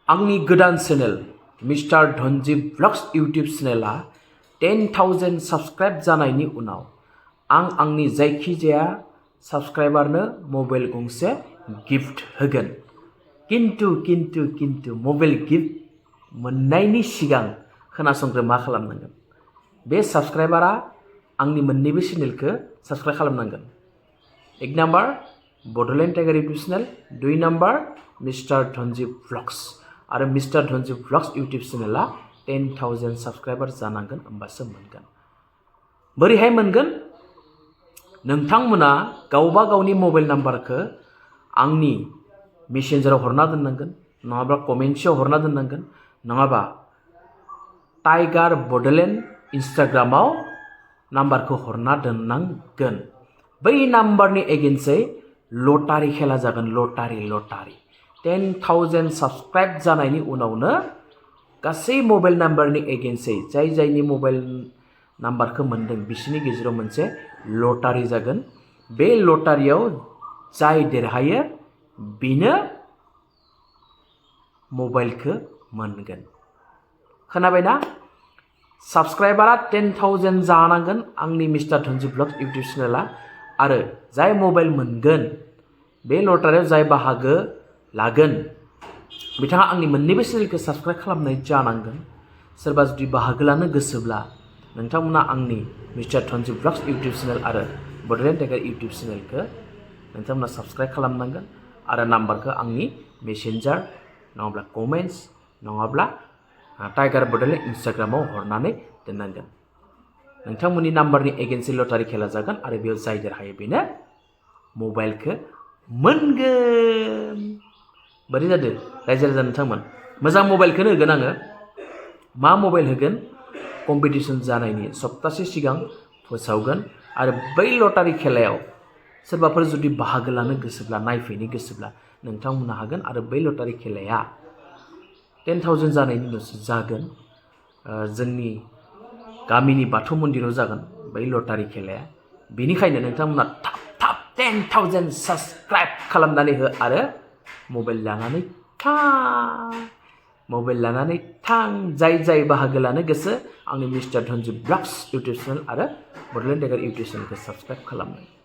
आंनि गोदान channel mister Dhanjib blogs YouTube चेनेला 10,000 साबस्क्राइब जानायनि उनाव आं आंनि जायखिजाया साबस्क्राइबारनो मबाइल गंसे गिफ्ट होगोन। किन्तु मबाइल गिफ्ट मोननायनि सिगां खोनासंग्रो मा खालामनांगोन। बे साबस्क्राइबारा आंनि मोन्नैबो चेनेलखौ साबस्क्राइब खालामनांगोन। एक number Bodoland tiger YouTube channel, 2 number mister Dhanjib blogs आरो मिस्टार धनजिब ब्लग्स इउटिउब चेनेला 10,000 साबस्क्राइबार जानांगोन होमबासो मोनगोन। बोरैहाय मोनगोन? नोंथांमोना गावबा गावनि मबाइल नाम्बारखौ आंनि मेसेन्जाराव हरना दोननांगोन, नङाबा कमेन्ट्सआव हरना दोननांगोन, नङाबा टाइगार बड'लेण्ड इन्स्टाग्रामाव नाम्बारखौ हरना दोननांगोन। बै नाम्बारनि एगेन्सै लटारि खेला जागोन। लटारि 10,000 साबस्क्राइब जानायनि उनावनो गासै मबाइल नाम्बारनि एगेन्सै जायनि मबाइल नाम्बारखौ मोनदों बिसोरनि गेजेराव मोनसे लटारि जागोन। बे लटारियाव जाय देरहायो बेनो मबाइलखौ मोनगोन। खोनाबायना? साबस्क्राइबारा 10,000 जानांगोन आंनि मिस्टार धनजिब ब्लग्स इउटिउब चेनेला, आरो जाय मबाइल मोनगोन बे लटारियाव जाय बाहागो लागोन बिथाङा आंनि मोन्नैबो चेनेलखौ साबस्क्राइब खालामनाय जानांगोन। सोरबा जुदि बाहागो लानो गोसोब्ला नोंथांमोना आंनि mister Dhanjib blogs YouTube channel आरो बड'लेण्ड टाइगार इउटिउब चेनेलखौ नोंथांमोना साबस्क्राइब खालामनांगोन आरो नाम्बारखौ आंनि मेसेन्जार नङाब्ला कमेन्ट्स नङाब्ला टाइगार बड'लेण्ड इन्स्टाग्रामाव हरनानै दोननांगोन। नोंथांमोननि नाम्बारनि एगेन्सि लटारि खेला जागोन आरो बेयाव जाय देरहायो बेनो मबाइलखौ मोनगोन। बोरै जादों रायजो राजा नोंथांमोन? मोजां मबाइलखौनो होगोन आङो। मा मबाइल होगोन? कम्पिटिसन जानायनि सप्तासे सिगां फोसावगोन आरो बै लटारि खेलायाव सोरबाफोर जुदि बाहागो लानो गोसोब्ला नायफैनो गोसोब्ला नोंथांमोनहा हागोन। आरो बै लटारि खेलाया 10,000 जानायनि उनावसो जागोन। जोंनि गामिनि बाथौ मन्दिराव जागोन बै लटारि खेलाया। बेनिखायनो नोंथांमोना थाब 10,000 साबस्क्राइब खालामनानै हो आरो मबाइल लानानै थां। जाय बाहागो लानो गोसो आंनि mister Dhanjib blogs YouTube channel आरो बड'लेण्ड टाइगार इउटिउब चेनेलखौ साबस्क्राइब खालामनो।